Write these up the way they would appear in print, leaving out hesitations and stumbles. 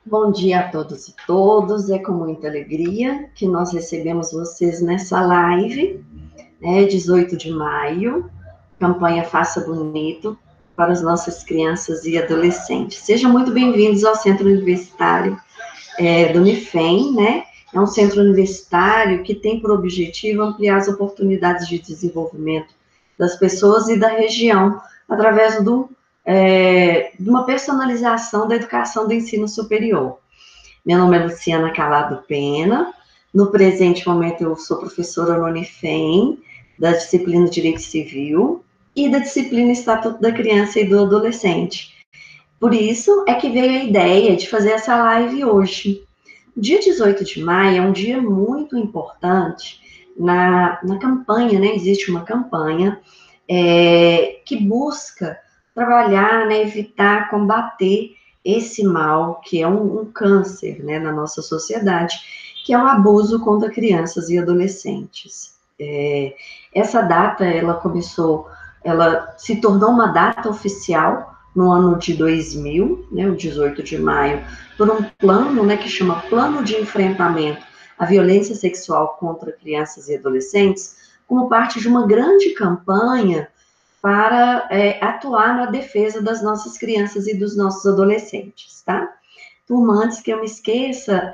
Bom dia a todos e todas. É com muita alegria que nós recebemos vocês nessa live, 18 de maio, campanha Faça Bonito para as nossas crianças e adolescentes. Sejam muito bem-vindos ao Centro Universitário do Unifem, né? É um centro universitário que tem por objetivo ampliar as oportunidades de desenvolvimento das pessoas e da região através de uma personalização da educação do ensino superior. Meu nome é Luciana Calado Pena. No presente momento, eu sou professora no Unifem, da disciplina Direito Civil e da disciplina Estatuto da Criança e do Adolescente. Por isso é que veio a ideia de fazer essa live hoje. O dia 18 de maio é um dia muito importante na campanha, né? Existe uma campanha que busca trabalhar, né, evitar, combater esse mal que é um câncer, né, na nossa sociedade, que é o abuso contra crianças e adolescentes. Essa data, ela se tornou uma data oficial no ano de 2000, né, o 18 de maio, por um plano, né, que chama Plano de Enfrentamento à Violência Sexual contra Crianças e Adolescentes, como parte de uma grande campanha para atuar na defesa das nossas crianças e dos nossos adolescentes, tá? Turma, antes que eu me esqueça,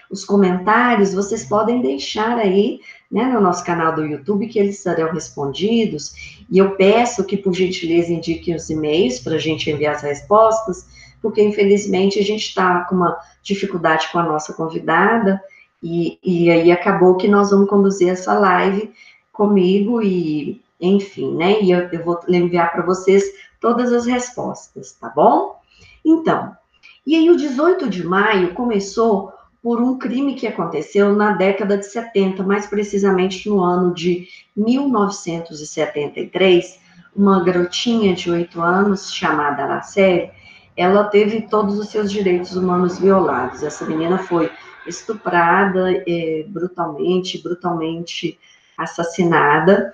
os comentários vocês podem deixar aí, né, no nosso canal do YouTube, que eles serão respondidos, e eu peço que, por gentileza, indiquem os e-mails para a gente enviar as respostas, porque, infelizmente, a gente está com uma dificuldade com a nossa convidada, e aí acabou que nós vamos conduzir essa live comigo, e enfim, né, e eu vou enviar para vocês todas as respostas, tá bom? Então, e aí, o 18 de maio começou por um crime que aconteceu na década de 70, mais precisamente no ano de 1973. Uma garotinha de 8 anos, chamada Araceli, ela teve todos os seus direitos humanos violados. Essa menina foi estuprada brutalmente assassinada,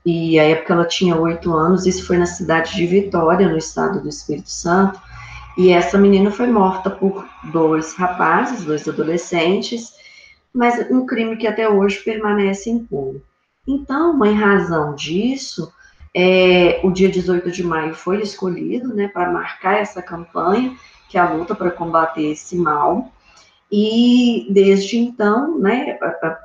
e à época ela tinha 8 anos. Isso foi na cidade de Vitória, no estado do Espírito Santo. E essa menina foi morta por dois rapazes, dois adolescentes, mas um crime que até hoje permanece impune. Então, em razão disso, o dia 18 de maio foi escolhido, né, para marcar essa campanha, que é a luta para combater esse mal. E desde então, né,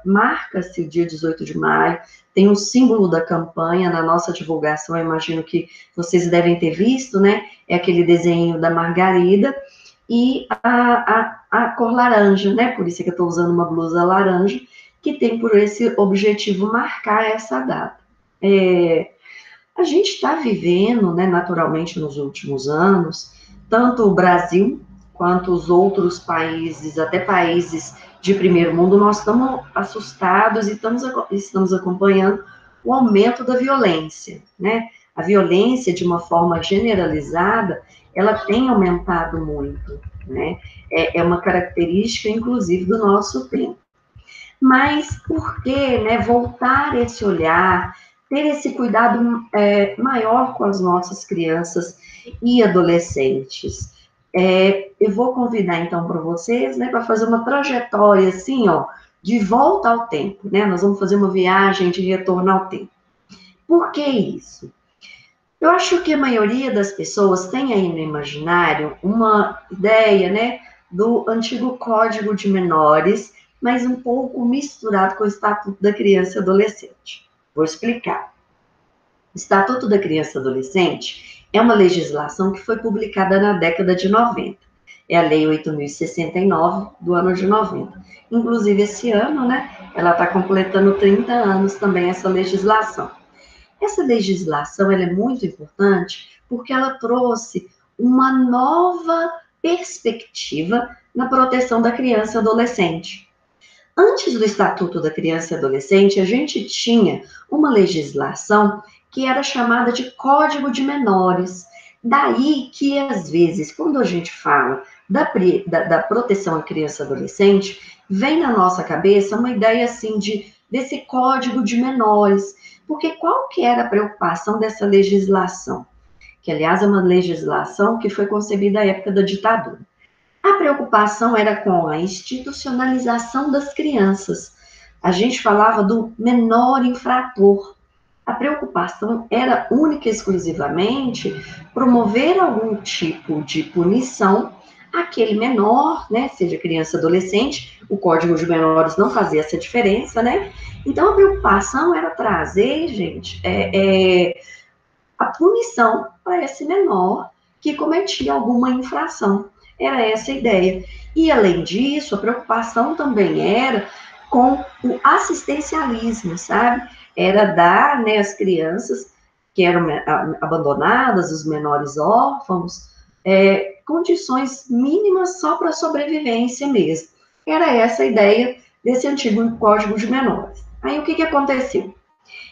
marca-se o dia 18 de maio, tem um símbolo da campanha na nossa divulgação, eu imagino que vocês devem ter visto, né, é aquele desenho da Margarida, e a cor laranja, né, por isso é que eu estou usando uma blusa laranja, que tem por esse objetivo marcar essa data. A gente está vivendo, né, naturalmente, nos últimos anos, tanto o Brasil quanto os outros países, até países de primeiro mundo, nós estamos assustados e estamos acompanhando o aumento da violência, né? A violência, de uma forma generalizada, ela tem aumentado muito, né? É uma característica, inclusive, do nosso tempo. Mas por que, né, voltar esse olhar, ter esse cuidado maior com as nossas crianças e adolescentes? Eu vou convidar, então, para vocês, né, para fazer uma trajetória, assim, ó, de volta ao tempo, né? Nós vamos fazer uma viagem de retorno ao tempo. Por que isso? Eu acho que a maioria das pessoas tem aí no imaginário uma ideia, né, do antigo Código de Menores, mas um pouco misturado com o Estatuto da Criança e Adolescente. Vou explicar. O Estatuto da Criança e Adolescente é uma legislação que foi publicada na década de 90. É a Lei 8.069 do ano de 90. Inclusive, esse ano, né, ela está completando 30 anos também, essa legislação. Essa legislação ela é muito importante porque ela trouxe uma nova perspectiva na proteção da criança e adolescente. Antes do Estatuto da Criança e Adolescente, a gente tinha uma legislação que era chamada de Código de Menores. Daí que, às vezes, quando a gente fala da proteção à criança e adolescente, vem na nossa cabeça uma ideia assim desse Código de Menores. Porque qual que era a preocupação dessa legislação? Que, aliás, é uma legislação que foi concebida à época da ditadura. A preocupação era com a institucionalização das crianças. A gente falava do menor infrator. A preocupação era única e exclusivamente promover algum tipo de punição àquele menor, né, seja criança, adolescente. O Código de Menores não fazia essa diferença, né? Então a preocupação era trazer, gente, a punição para esse menor que cometia alguma infração. Era essa a ideia. E, além disso, a preocupação também era com o assistencialismo, sabe? Era dar, né, às crianças que eram abandonadas, os menores órfãos, condições mínimas só para sobrevivência mesmo. Era essa a ideia desse antigo Código de Menores. Aí, o que aconteceu?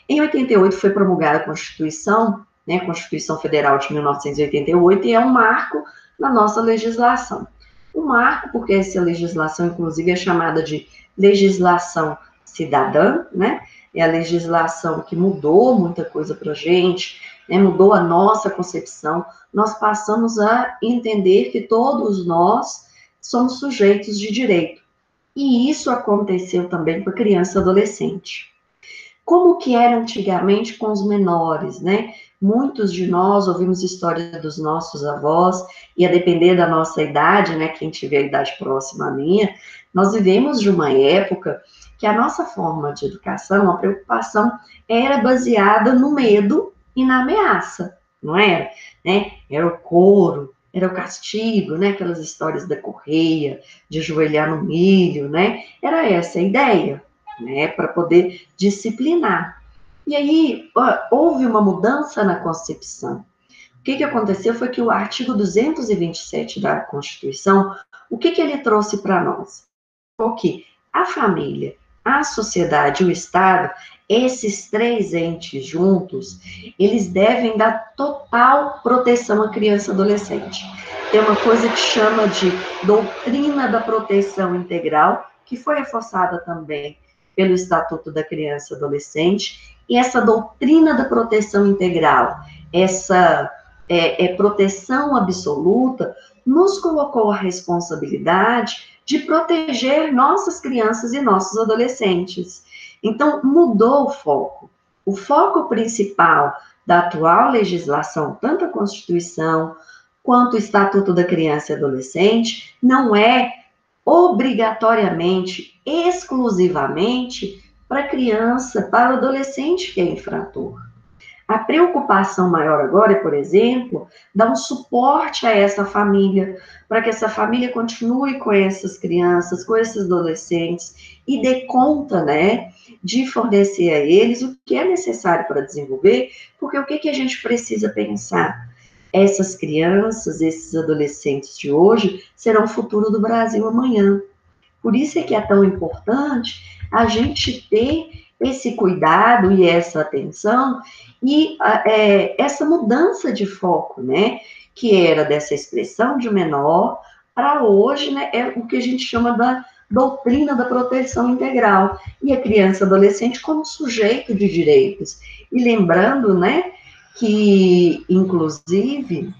Em 88 foi promulgada a Constituição, né, Constituição Federal de 1988, e é um marco na nossa legislação. Um marco porque essa legislação, inclusive, é chamada de legislação cidadã, né? É a legislação que mudou muita coisa para a gente, né? Mudou a nossa concepção. Nós passamos a entender que todos nós somos sujeitos de direito. E isso aconteceu também com a criança e adolescente. Como que era antigamente com os menores, né? Muitos de nós ouvimos histórias dos nossos avós, e a depender da nossa idade, né, quem tiver a idade próxima à minha, nós vivemos de uma época que a nossa forma de educação, a preocupação, era baseada no medo e na ameaça, não era? Né? Era o couro, era o castigo, né? Aquelas histórias da correia, de ajoelhar no milho, né? Era essa a ideia, né, para poder disciplinar. E aí houve uma mudança na concepção. O que aconteceu foi que o artigo 227 da Constituição, o que ele trouxe para nós? O que a família, a sociedade e o Estado, esses três entes juntos, eles devem dar total proteção à criança e adolescente. Tem uma coisa que chama de doutrina da proteção integral, que foi reforçada também pelo Estatuto da Criança e Adolescente, e essa doutrina da proteção integral, essa proteção absoluta, nos colocou a responsabilidade de proteger nossas crianças e nossos adolescentes. Então, mudou o foco. O foco principal da atual legislação, tanto a Constituição quanto o Estatuto da Criança e Adolescente, não é obrigatoriamente, exclusivamente para criança, para o adolescente que é infrator. A preocupação maior agora é, por exemplo, dar um suporte a essa família, para que essa família continue com essas crianças, com esses adolescentes, e dê conta, né, de fornecer a eles o que é necessário para desenvolver, porque o que a gente precisa pensar? Essas crianças, esses adolescentes de hoje, serão o futuro do Brasil amanhã. Por isso é que é tão importante a gente ter esse cuidado e essa atenção e essa mudança de foco, né? Que era dessa expressão de menor para hoje, né? É o que a gente chama da doutrina da proteção integral. E a criança e adolescente como sujeito de direitos. E lembrando, né? Que, inclusive,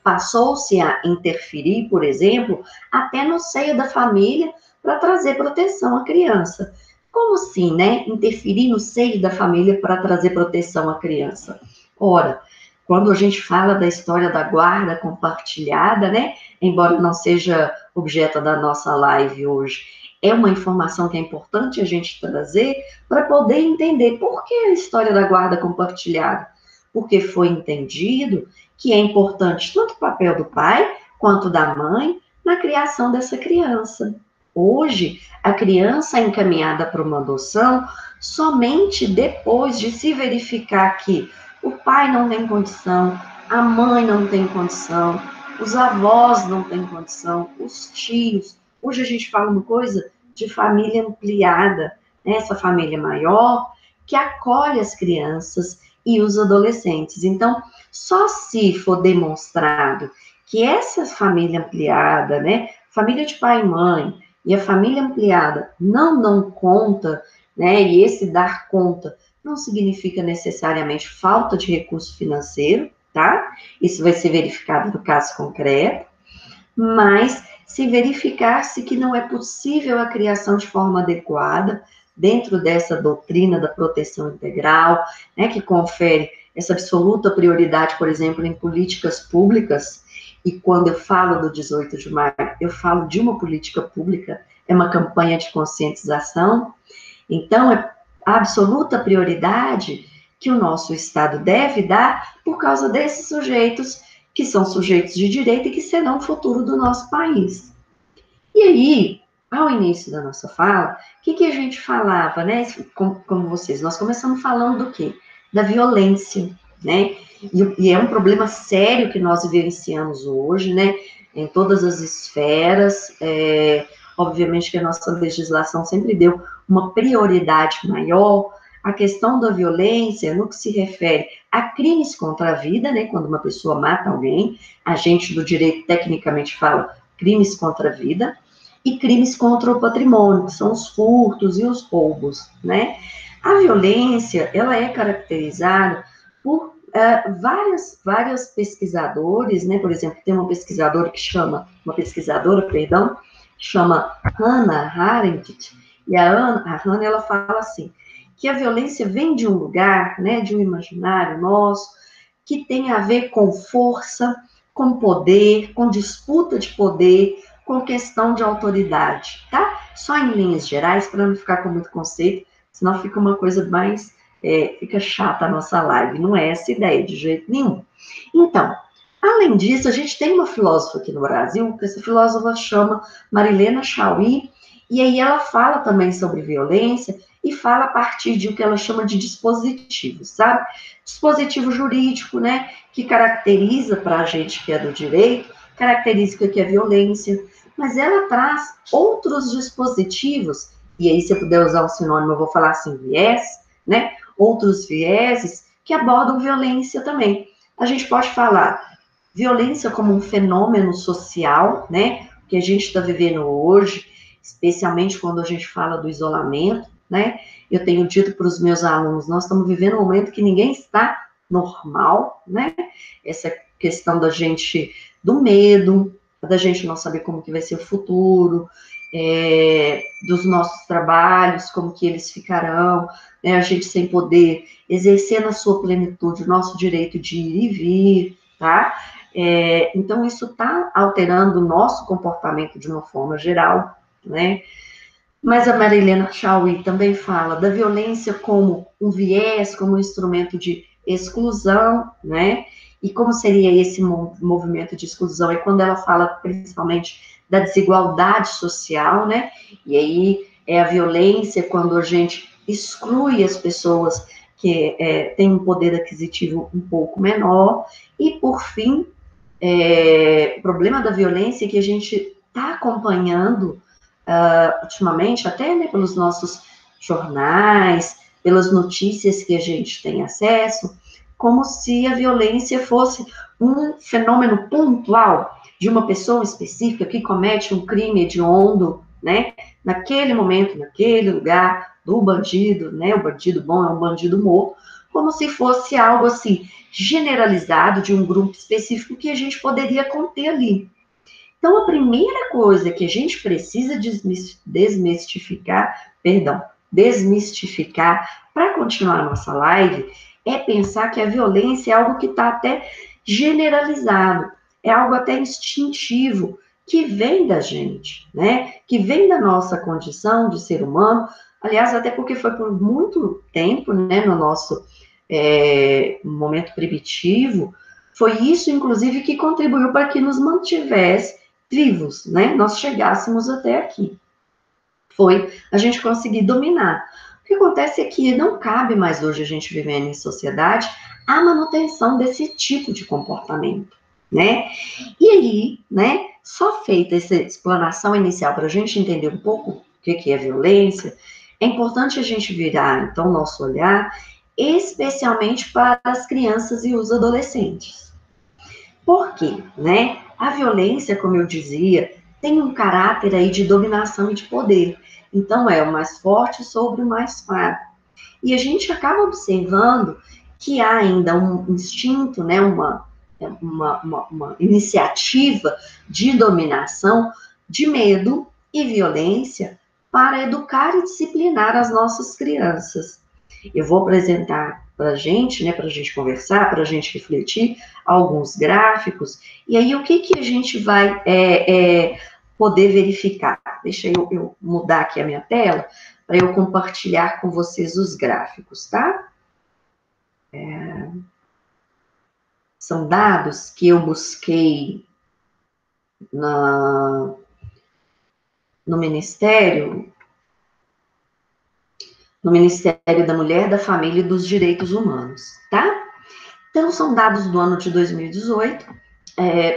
passou-se a interferir, por exemplo, até no seio da família para trazer proteção à criança. Como assim, né? Interferir no seio da família para trazer proteção à criança? Ora, quando a gente fala da história da guarda compartilhada, né? Embora não seja objeto da nossa live hoje, é uma informação que é importante a gente trazer para poder entender por que a história da guarda compartilhada. Porque foi entendido que é importante tanto o papel do pai quanto da mãe na criação dessa criança. Hoje, a criança é encaminhada para uma adoção somente depois de se verificar que o pai não tem condição, a mãe não tem condição, os avós não têm condição, os tios. Hoje a gente fala uma coisa de família ampliada, né? Essa família maior que acolhe as crianças e os adolescentes. Então, só se for demonstrado que essa família ampliada, né, família de pai e mãe, e a família ampliada não conta, né, e esse dar conta não significa necessariamente falta de recurso financeiro, tá? Isso vai ser verificado no caso concreto, mas se verificar-se que não é possível a criação de forma adequada dentro dessa doutrina da proteção integral, né, que confere essa absoluta prioridade, por exemplo, em políticas públicas, e quando eu falo do 18 de maio, eu falo de uma política pública, é uma campanha de conscientização, então é a absoluta prioridade que o nosso Estado deve dar por causa desses sujeitos que são sujeitos de direito e que serão o futuro do nosso país. E aí, ao início da nossa fala, o que a gente falava, né? Como vocês, nós começamos falando do quê? Da violência, né? E é um problema sério que nós vivenciamos hoje, né? Em todas as esferas. Obviamente que a nossa legislação sempre deu uma prioridade maior à questão da violência no que se refere a crimes contra a vida, né? Quando uma pessoa mata alguém, a gente do direito tecnicamente fala crimes contra a vida, e crimes contra o patrimônio, que são os furtos e os roubos, né? A violência, ela é caracterizada por vários pesquisadores, né? Por exemplo, tem uma pesquisadora, perdão, que chama Hannah Arendt, e a Hannah, ela fala assim, que a violência vem de um lugar, né, de um imaginário nosso, que tem a ver com força, com poder, com disputa de poder, com questão de autoridade, tá? Só em linhas gerais, para não ficar com muito conceito, senão fica uma coisa mais, fica chata a nossa live, não é essa ideia de jeito nenhum. Então, além disso, a gente tem uma filósofa aqui no Brasil, que essa filósofa chama Marilena Chaui, e aí ela fala também sobre violência, e fala a partir de o que ela chama de dispositivos, sabe? Dispositivo jurídico, né, que caracteriza para a gente que é do direito, caracteriza o que é violência, mas ela traz outros dispositivos, e aí se eu puder usar um sinônimo, eu vou falar assim, viés, né? Outros vieses que abordam violência também. A gente pode falar violência como um fenômeno social, né? Que a gente está vivendo hoje, especialmente quando a gente fala do isolamento, né? Eu tenho dito para os meus alunos, nós estamos vivendo um momento que ninguém está normal, né? Essa questão da gente, do medo, da gente não saber como que vai ser o futuro, dos nossos trabalhos, como que eles ficarão, né? A gente sem poder exercer na sua plenitude o nosso direito de ir e vir, tá? Então, isso está alterando o nosso comportamento de uma forma geral, né? Mas a Marilena Chaui também fala da violência como um viés, como um instrumento de exclusão, né? E como seria esse movimento de exclusão? É quando ela fala principalmente da desigualdade social, né? E aí é a violência quando a gente exclui as pessoas que têm um poder aquisitivo um pouco menor. E, por fim, o problema da violência é que a gente está acompanhando ultimamente, até né, pelos nossos jornais, pelas notícias que a gente tem acesso, como se a violência fosse um fenômeno pontual de uma pessoa específica que comete um crime hediondo, né, naquele momento, naquele lugar, do bandido, né, o bandido bom é um bandido morto, como se fosse algo assim, generalizado de um grupo específico que a gente poderia conter ali. Então, a primeira coisa que a gente precisa desmistificar para continuar a nossa live, é pensar que a violência é algo que está até generalizado, é algo até instintivo, que vem da gente, né? Que vem da nossa condição de ser humano, aliás, até porque foi por muito tempo, né, no nosso momento primitivo, foi isso, inclusive, que contribuiu para que nos mantivesse vivos, né? Nós chegássemos até aqui. Foi a gente conseguir dominar. O que acontece é que não cabe mais hoje a gente vivendo em sociedade a manutenção desse tipo de comportamento, né? E aí, né, só feita essa explanação inicial para a gente entender um pouco o que é violência, é importante a gente virar, então, nosso olhar, especialmente para as crianças e os adolescentes. Por quê, né? A violência, como eu dizia, tem um caráter aí de dominação e de poder. Então, é o mais forte sobre o mais fraco. E a gente acaba observando que há ainda um instinto, né, uma iniciativa de dominação de medo e violência para educar e disciplinar as nossas crianças. Eu vou apresentar para a gente, né, para a gente conversar, para a gente refletir, alguns gráficos, e aí o que a gente vai poder verificar? Deixa eu mudar aqui a minha tela, para eu compartilhar com vocês os gráficos, tá? São dados que eu busquei no Ministério da Mulher, da Família e dos Direitos Humanos, tá? Então, são dados do ano de 2018,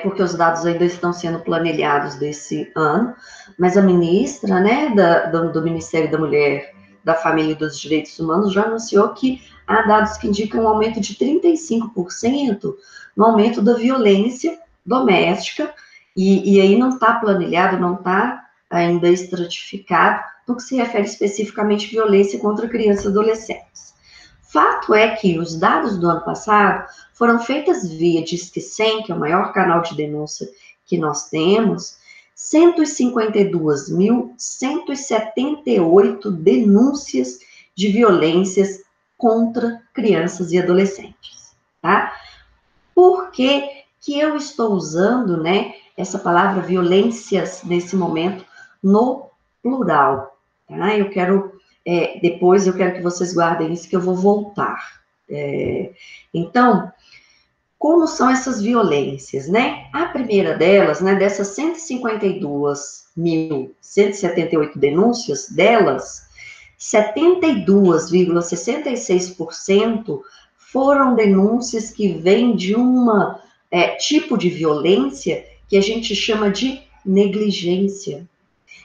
porque os dados ainda estão sendo planilhados desse ano, mas a ministra, né, do Ministério da Mulher, da Família e dos Direitos Humanos já anunciou que há dados que indicam um aumento de 35% no aumento da violência doméstica, e aí não está planilhado, não está ainda estratificado no que se refere especificamente à violência contra crianças e adolescentes. Fato é que os dados do ano passado foram feitos via Disque 100, que é o maior canal de denúncia que nós temos, 152.178 denúncias de violências contra crianças e adolescentes, tá? Por que eu estou usando, né, essa palavra violências nesse momento no plural, tá? Eu quero, depois eu quero que vocês guardem isso, que eu vou voltar. Então, como são essas violências, né? A primeira delas, né, dessas 152.178 denúncias, delas, 72,66% foram denúncias que vêm de uma tipo de violência que a gente chama de negligência.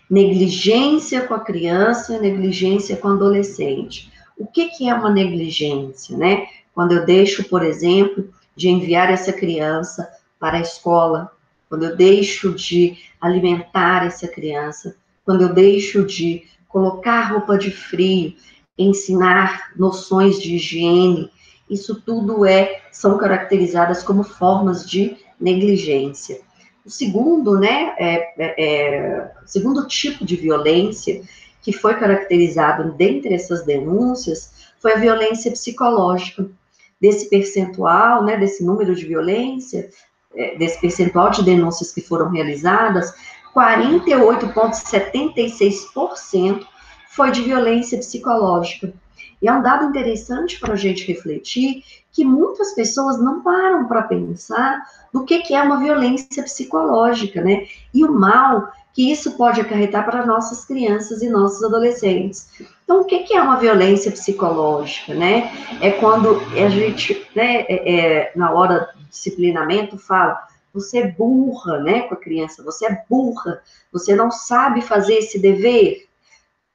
Negligência com a criança, negligência com o adolescente. O que é uma negligência, né? Quando eu deixo, por exemplo, de enviar essa criança para a escola, quando eu deixo de alimentar essa criança, quando eu deixo de colocar roupa de frio, ensinar noções de higiene, isso tudo são caracterizadas como formas de negligência. O segundo, né, segundo tipo de violência que foi caracterizado dentre essas denúncias foi a violência psicológica. Desse percentual, né, desse número de violência, desse percentual de denúncias que foram realizadas, 48,76% foi de violência psicológica. E é um dado interessante para a gente refletir que muitas pessoas não param para pensar do que é uma violência psicológica, né? E o mal que isso pode acarretar para nossas crianças e nossos adolescentes. Então, o que é uma violência psicológica, né? É quando a gente, né, na hora do disciplinamento, fala, você é burra, né, com a criança, você é burra, você não sabe fazer esse dever.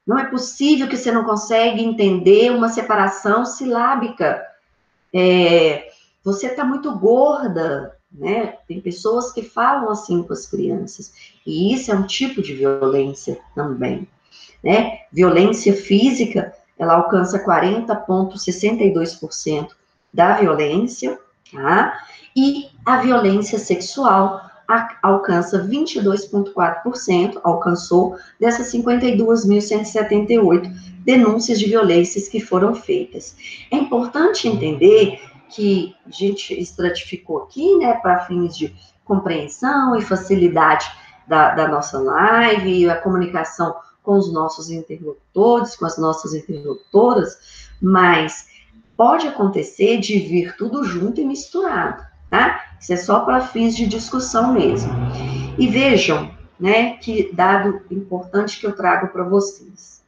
Não é possível que você não consegue entender uma separação silábica. Você está muito gorda, né? Tem pessoas que falam assim com as crianças. E isso é um tipo de violência também, né? Violência física, ela alcança 40,62% da violência, tá? E a violência sexual alcança 22,4%, alcançou dessas 52.178 denúncias de violências que foram feitas. É importante entender que a gente estratificou aqui, né, para fins de compreensão e facilidade da nossa live e a comunicação com os nossos interlocutores, com as nossas interlocutoras, mas pode acontecer de vir tudo junto e misturado, tá? Isso é só para fins de discussão mesmo. E vejam, né, que dado importante que eu trago para vocês.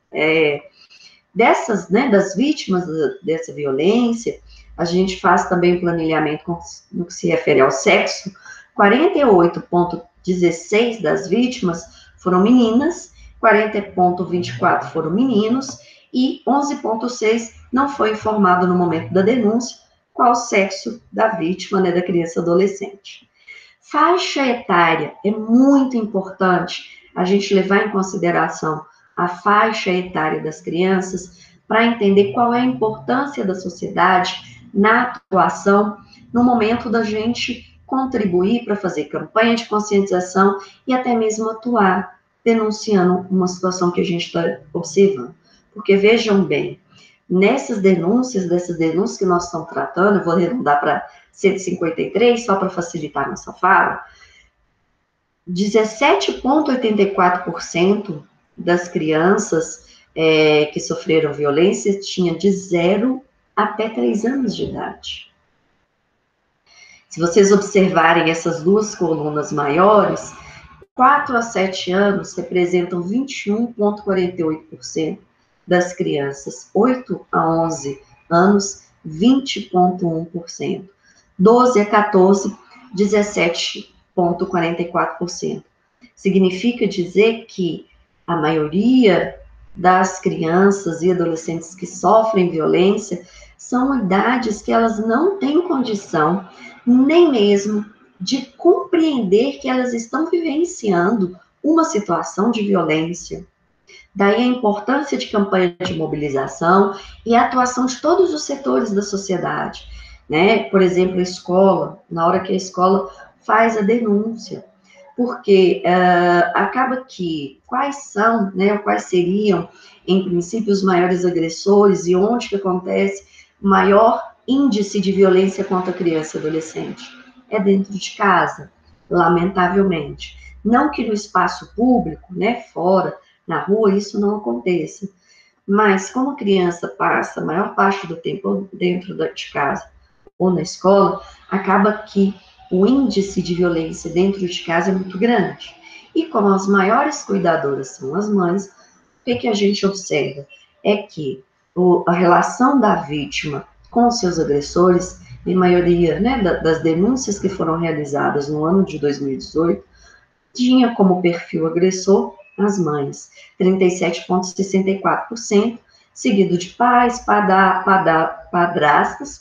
Dessas, né, das vítimas dessa violência, a gente faz também um planilhamento no que se refere ao sexo. 48,16% das vítimas foram meninas, 40,24% foram meninos e 11,6% não foi informado no momento da denúncia qual o sexo da vítima, né, da criança adolescente. Faixa etária, é muito importante a gente levar em consideração a faixa etária das crianças para entender qual é a importância da sociedade na atuação no momento da gente contribuir para fazer campanha de conscientização e até mesmo atuar. denunciando uma situação que a gente está observando. Porque, vejam bem, dessas denúncias que nós estamos tratando, eu vou arredondar para 153, só para facilitar a nossa fala, 17,84% das crianças que sofreram violência tinha de 0 até 3 anos de idade. Se vocês observarem essas duas colunas maiores, 4 a 7 anos representam 21,48% das crianças, 8 a 11 anos, 20,1%, 12 a 14, 17,44%. Significa dizer que a maioria das crianças e adolescentes que sofrem violência são idades que elas não têm condição nem mesmo de compreender que elas estão vivenciando uma situação de violência. Daí a importância de campanha de mobilização e a atuação de todos os setores da sociedade, né? Por exemplo, a escola, na hora que a escola faz a denúncia, porque acaba que quais são, né, quais seriam, em princípio, os maiores agressores e onde que acontece o maior índice de violência contra criança e adolescente? É dentro de casa, lamentavelmente. Não que no espaço público, né, fora, na rua, isso não aconteça. Mas como a criança passa a maior parte do tempo dentro de casa ou na escola, acaba que o índice de violência dentro de casa é muito grande. E como as maiores cuidadoras são as mães, o que a gente observa? É que a relação da vítima com seus agressores, em maioria, né, das denúncias que foram realizadas no ano de 2018, tinha como perfil agressor as mães, 37,64%, seguido de pais, padrastas,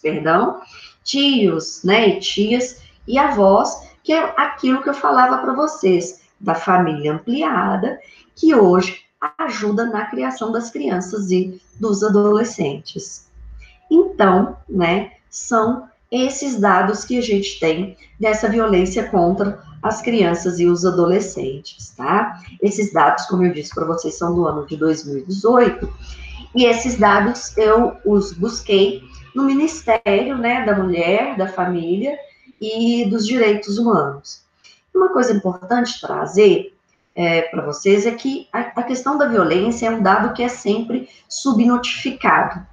tios, né, e tias e avós, que é aquilo que eu falava para vocês, da família ampliada, que hoje ajuda na criação das crianças e dos adolescentes. Então, né, são esses dados que a gente tem dessa violência contra as crianças e os adolescentes, tá? Esses dados, como eu disse para vocês, são do ano de 2018, e esses dados eu os busquei no Ministério, né, da Mulher, da Família e dos Direitos Humanos. Uma coisa importante trazer para vocês é que a questão da violência é um dado que é sempre subnotificado.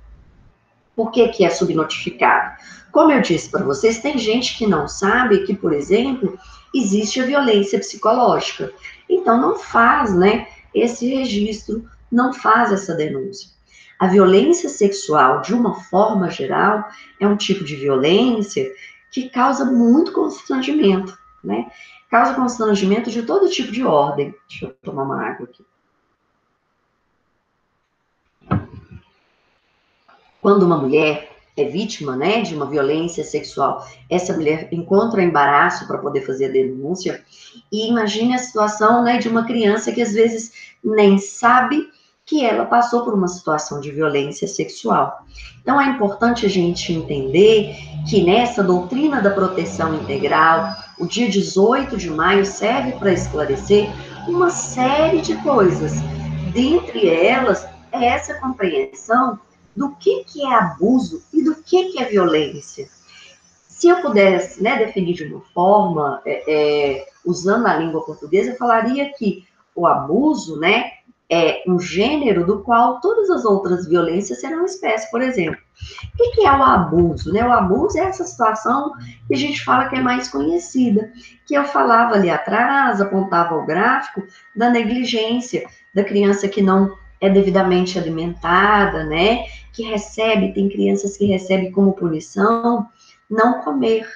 Por que que é subnotificado? Como eu disse para vocês, tem gente que não sabe que, por exemplo, existe a violência psicológica. Então, não faz, né, esse registro, não faz essa denúncia. A violência sexual, de uma forma geral, é um tipo de violência que causa muito constrangimento, né? Causa constrangimento de todo tipo de ordem. Deixa eu tomar uma água aqui. Quando uma mulher é vítima, né, de uma violência sexual, essa mulher encontra embaraço para poder fazer a denúncia, e imagine a situação, né, de uma criança que às vezes nem sabe que ela passou por uma situação de violência sexual. Então é importante a gente entender que nessa doutrina da proteção integral, o dia 18 de maio serve para esclarecer uma série de coisas. Dentre elas, é essa compreensão do que é abuso e do que é violência. Se eu pudesse, né, definir de uma forma, usando a língua portuguesa, eu falaria que o abuso, né, é um gênero do qual todas as outras violências serão espécie. Por exemplo, o que é o abuso? Né? O abuso é essa situação que a gente fala que é mais conhecida, que eu falava ali atrás, apontava o gráfico da negligência, da criança que não é devidamente alimentada, né? Que recebe, tem crianças que recebem como punição não comer.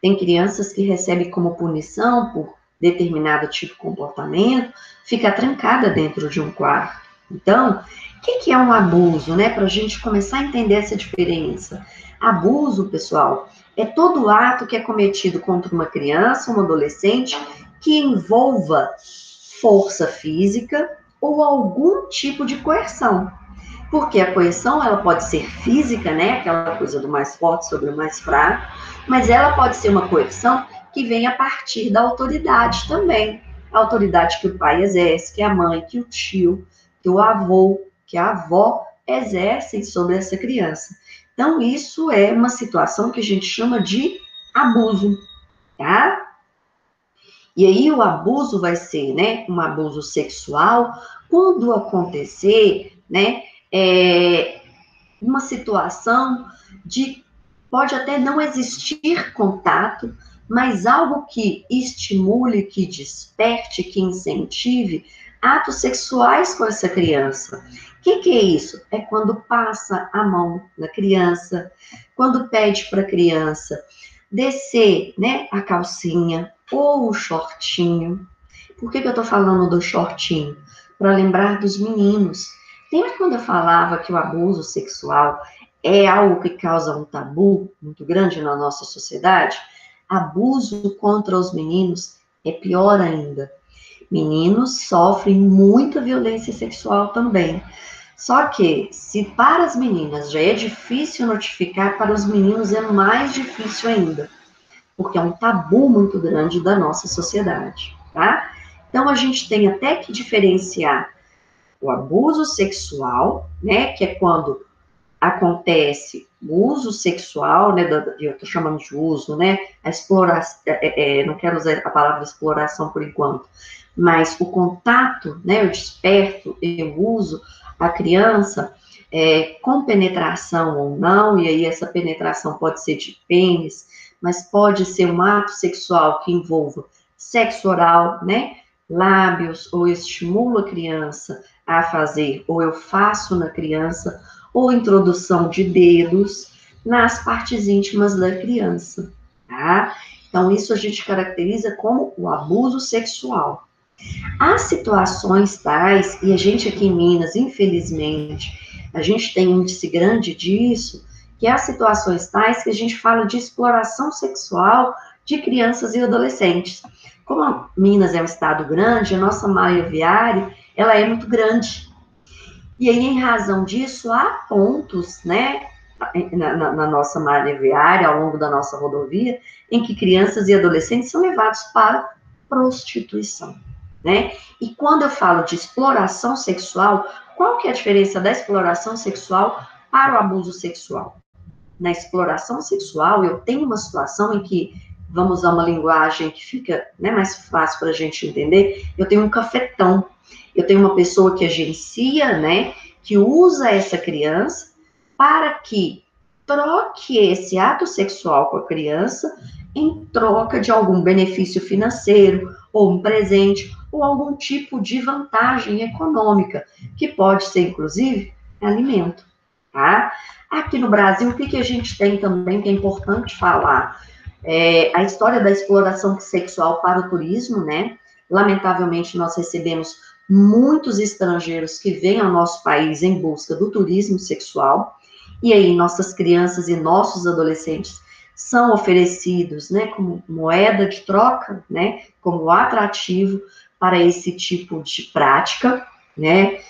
Tem crianças que recebem como punição por determinado tipo de comportamento, fica trancada dentro de um quarto. Então, o que é um abuso, né? Para a gente começar a entender essa diferença. Abuso, pessoal, é todo ato que é cometido contra uma criança, um adolescente, que envolva força física ou algum tipo de coerção. Porque a coerção, ela pode ser física, né? Aquela coisa do mais forte sobre o mais fraco, mas ela pode ser uma coerção que vem a partir da autoridade também. a autoridade que o pai exerce, que a mãe, que o tio, que o avô, que a avó exercem sobre essa criança. Então, isso é uma situação que a gente chama de abuso, tá? E aí o abuso vai ser, né, um abuso sexual, quando acontecer, né, uma situação de, pode até não existir contato, mas algo que estimule, que desperte, que incentive atos sexuais com essa criança. O que é isso? É quando passa a mão na criança, quando pede para a criança descer, né, a calcinha ou o shortinho. Por que eu estou falando do shortinho? Para lembrar dos meninos. Lembra quando eu falava que o abuso sexual é algo que causa um tabu muito grande na nossa sociedade? Abuso contra os meninos é pior ainda. Meninos sofrem muita violência sexual também. Só que, se para as meninas já é difícil notificar, para os meninos é mais difícil ainda, porque é um tabu muito grande da nossa sociedade, tá? Então, a gente tem até que diferenciar o abuso sexual, né, que é quando acontece o uso sexual, né, eu estou chamando de uso, né, a exploração, não quero usar a palavra exploração por enquanto, mas o contato, né, eu desperto, eu uso a criança com penetração ou não, e aí essa penetração pode ser de pênis, mas pode ser um ato sexual que envolva sexo oral, né, lábios, ou eu estimulo a criança a fazer, ou eu faço na criança, ou introdução de dedos nas partes íntimas da criança, tá? Então, isso a gente caracteriza como o abuso sexual. Há situações tais, e a gente aqui em Minas, infelizmente, a gente tem um índice grande disso, que há situações tais que a gente fala de exploração sexual de crianças e adolescentes. Como a Minas é um estado grande, a nossa malha viária, ela é muito grande. E aí, em razão disso, há pontos, né, na nossa malha viária, ao longo da nossa rodovia, em que crianças e adolescentes são levados para prostituição, né? E quando eu falo de exploração sexual, qual que é a diferença da exploração sexual para o abuso sexual? Na exploração sexual, eu tenho uma situação em que, vamos usar uma linguagem que fica, né, mais fácil para a gente entender, eu tenho um cafetão, eu tenho uma pessoa que agencia, né, que usa essa criança para que troque esse ato sexual com a criança em troca de algum benefício financeiro, ou um presente, ou algum tipo de vantagem econômica, que pode ser, inclusive, alimento, tá? Aqui no Brasil, o que a gente tem também que é importante falar? A história da exploração sexual para o turismo, né? Lamentavelmente, nós recebemos muitos estrangeiros que vêm ao nosso país em busca do turismo sexual, e aí nossas crianças e nossos adolescentes são oferecidos, né, como moeda de troca, né, como atrativo para esse tipo de prática, né?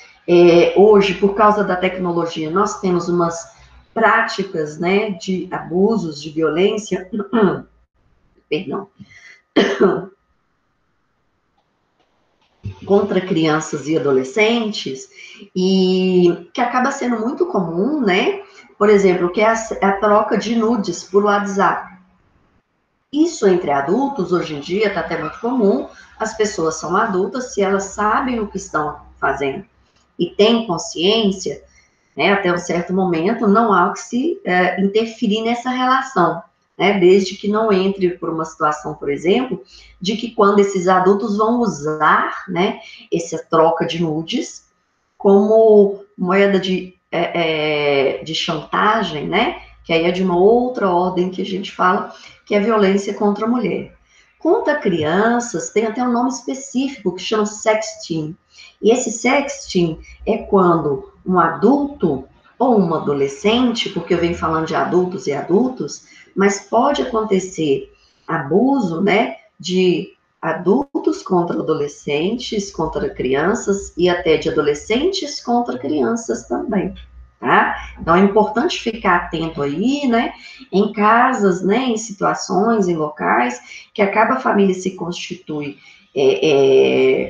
Hoje, por causa da tecnologia, nós temos umas práticas, né, de abusos, de violência, perdão, contra crianças e adolescentes, e que acaba sendo muito comum, né? Por exemplo, que é a troca de nudes por WhatsApp. Isso entre adultos, hoje em dia, está até muito comum. As pessoas são adultas, se elas sabem o que estão fazendo e têm consciência, né, até um certo momento, não há o que se interferir nessa relação, né, desde que não entre por uma situação, por exemplo, de que quando esses adultos vão usar, né, essa troca de nudes como moeda de chantagem, né, que aí é de uma outra ordem que a gente fala, que é violência contra a mulher. Contra crianças, tem até um nome específico que chama sexting. E esse sexting é quando um adulto ou um adolescente, porque eu venho falando de adultos e adultos, mas pode acontecer abuso, né, de adultos contra adolescentes, contra crianças e até de adolescentes contra crianças também, tá? Então, é importante ficar atento aí, né, em casas, né, em situações, em locais, que acaba a família se constitui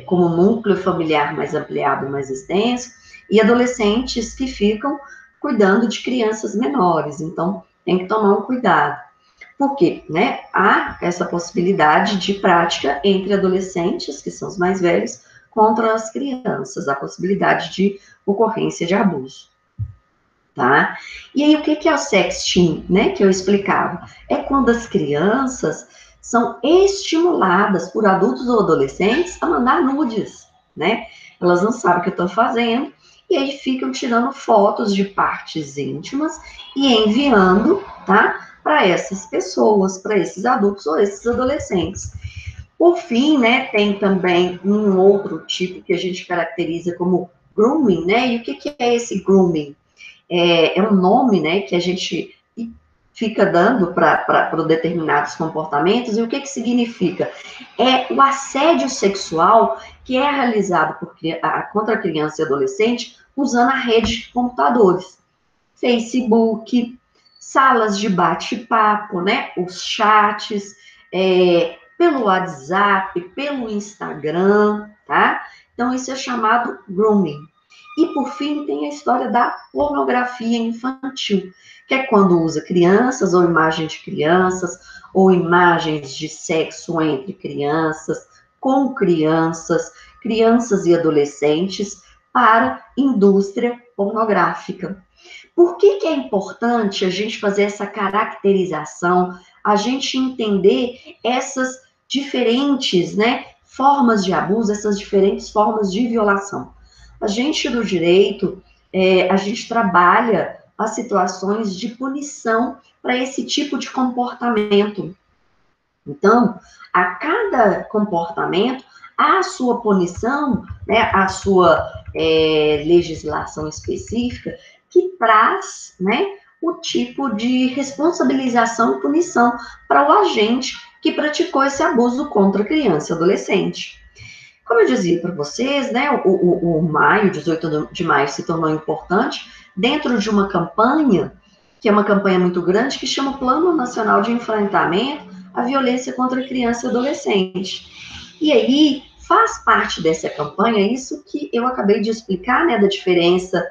como núcleo familiar mais ampliado, mais extenso, e adolescentes que ficam cuidando de crianças menores, então, tem que tomar um cuidado. Por quê? Né? Há essa possibilidade de prática entre adolescentes, que são os mais velhos, contra as crianças, a possibilidade de ocorrência de abuso. Tá? E aí, o que é o sexting, né, que eu explicava? É quando as crianças são estimuladas por adultos ou adolescentes a mandar nudes, né? Elas não sabem o que estão fazendo, e aí ficam tirando fotos de partes íntimas e enviando, tá? Para essas pessoas, para esses adultos ou esses adolescentes. Por fim, né, tem também um outro tipo que a gente caracteriza como grooming, né? E o que é esse grooming? É um nome, né, que a gente fica dando para determinados comportamentos, e o que significa? É o assédio sexual que é realizado contra criança e adolescente usando a rede de computadores, Facebook, salas de bate-papo, né, os chats, pelo WhatsApp, pelo Instagram, tá? Então, isso é chamado grooming. E, por fim, tem a história da pornografia infantil, que é quando usa crianças ou imagens de crianças, ou imagens de sexo entre crianças, com crianças, crianças e adolescentes, para indústria pornográfica. Por que é importante a gente fazer essa caracterização, a gente entender essas diferentes, né, formas de abuso, essas diferentes formas de violação? A gente do direito, a gente trabalha as situações de punição para esse tipo de comportamento. Então, a cada comportamento, há a sua punição, né, a sua legislação específica, que traz, né, o tipo de responsabilização e punição para o agente que praticou esse abuso contra criança e adolescente. Como eu dizia para vocês, né, o maio, 18 de maio, se tornou importante dentro de uma campanha, que é uma campanha muito grande, que chama Plano Nacional de Enfrentamento à Violência contra Criança e Adolescente. E aí, faz parte dessa campanha isso que eu acabei de explicar, né, da diferença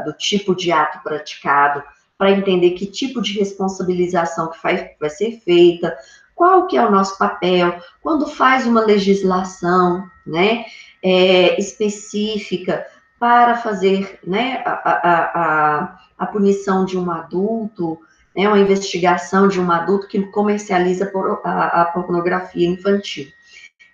do tipo de ato praticado, para entender que tipo de responsabilização que vai ser feita, qual que é o nosso papel, quando faz uma legislação, né, específica para fazer, né, a punição de um adulto, né, uma investigação de um adulto que comercializa a pornografia infantil.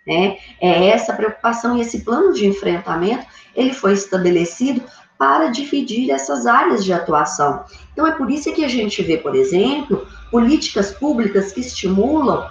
Né? É essa preocupação e esse plano de enfrentamento, ele foi estabelecido para dividir essas áreas de atuação. Então, é por isso que a gente vê, por exemplo, políticas públicas que estimulam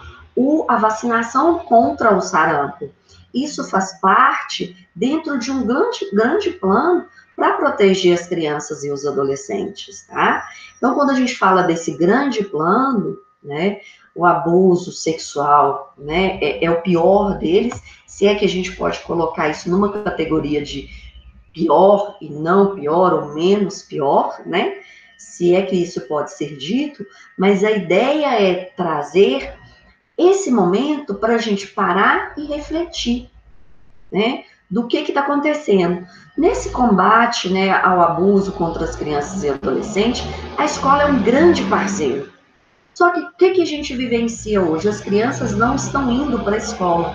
a vacinação contra o sarampo. Isso faz parte dentro de um grande plano para proteger as crianças e os adolescentes, tá? Então, quando a gente fala desse grande plano, né, o abuso sexual, né, é o pior deles, se é que a gente pode colocar isso numa categoria de pior e não pior, ou menos pior, né, se é que isso pode ser dito, mas a ideia é trazer esse momento para a gente parar e refletir, né, do que está acontecendo. Nesse combate, né, ao abuso contra as crianças e adolescentes, a escola é um grande parceiro. Só que o que a gente vivencia hoje? As crianças não estão indo para a escola.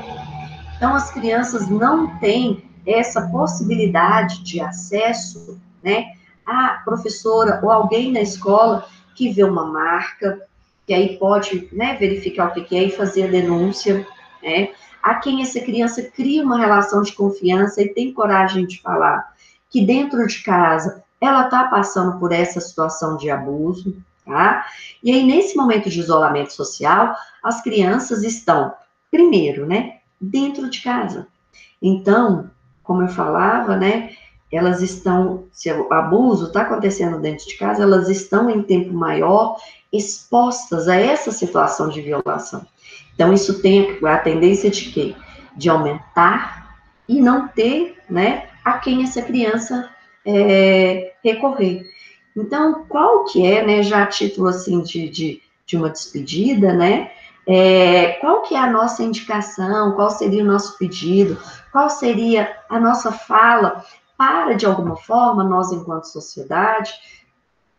Então, as crianças não têm essa possibilidade de acesso, né, à professora ou alguém na escola que vê uma marca, que aí pode, né, verificar o que é e fazer a denúncia, né, a quem essa criança cria uma relação de confiança e tem coragem de falar que dentro de casa ela está passando por essa situação de abuso, tá? E aí, nesse momento de isolamento social, as crianças estão, primeiro, né, dentro de casa. Então, como eu falava, né, elas estão, se o abuso está acontecendo dentro de casa, elas estão em tempo maior expostas a essa situação de violação. Então, isso tem a tendência de quê? De aumentar e não ter, né, a quem essa criança recorrer. Então, qual que é, né, já a título, assim, de uma despedida, né, qual que é a nossa indicação, qual seria o nosso pedido, qual seria a nossa fala para, de alguma forma, nós, enquanto sociedade,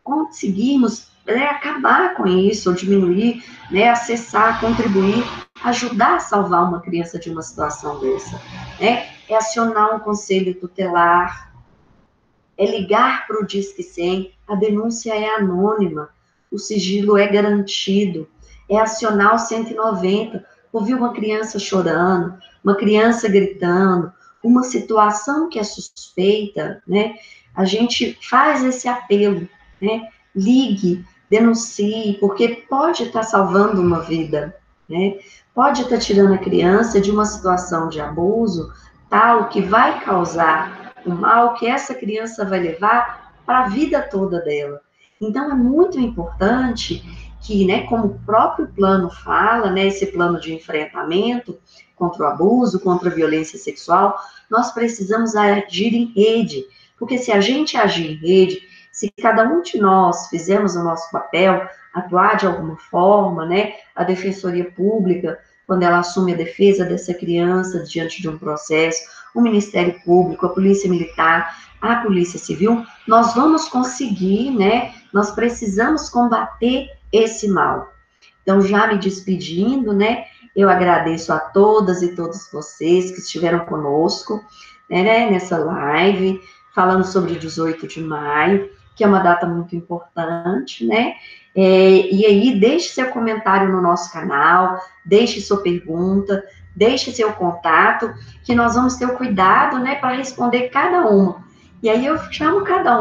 conseguirmos acabar com isso, ou diminuir, né, acessar, contribuir, ajudar a salvar uma criança de uma situação dessa, né? É acionar um conselho tutelar, é ligar para o Disque 100, a denúncia é anônima, o sigilo é garantido, é acionar o 190, ouvir uma criança chorando, uma criança gritando, uma situação que é suspeita, né? A gente faz esse apelo, né? Ligue, denuncie, porque pode estar salvando uma vida, né? Pode estar tirando a criança de uma situação de abuso tal que vai causar o mal que essa criança vai levar para a vida toda dela. Então, é muito importante que, né, como o próprio plano fala, né, esse plano de enfrentamento contra o abuso, contra a violência sexual, nós precisamos agir em rede, porque se a gente agir em rede, se cada um de nós fizermos o nosso papel, atuar de alguma forma, né, a Defensoria Pública, quando ela assume a defesa dessa criança diante de um processo, o Ministério Público, a Polícia Militar, a Polícia Civil, nós vamos conseguir, né? Nós precisamos combater esse mal. Então, já me despedindo, né? Eu agradeço a todas e todos vocês que estiveram conosco, né, nessa live, falando sobre 18 de maio, que é uma data muito importante, né? E aí, deixe seu comentário no nosso canal, deixe sua pergunta, deixe seu contato, que nós vamos ter o cuidado, né, para responder cada uma. E aí eu chamo cada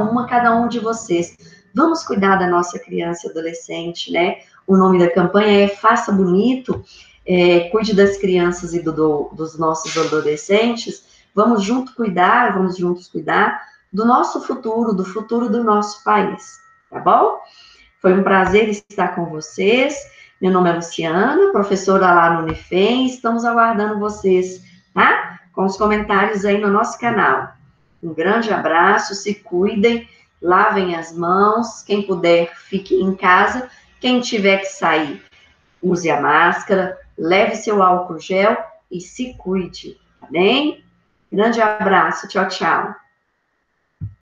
um de vocês. Vamos cuidar da nossa criança e adolescente, né? O nome da campanha é Faça Bonito, cuide das crianças e dos nossos adolescentes. Vamos juntos cuidar do nosso futuro, do futuro do nosso país, tá bom? Foi um prazer estar com vocês. Meu nome é Luciana, professora lá no Unifem. Estamos aguardando vocês, tá? Com os comentários aí no nosso canal. Um grande abraço, se cuidem, lavem as mãos. Quem puder, fique em casa. Quem tiver que sair, use a máscara, leve seu álcool gel e se cuide, tá bem? Grande abraço, tchau, tchau.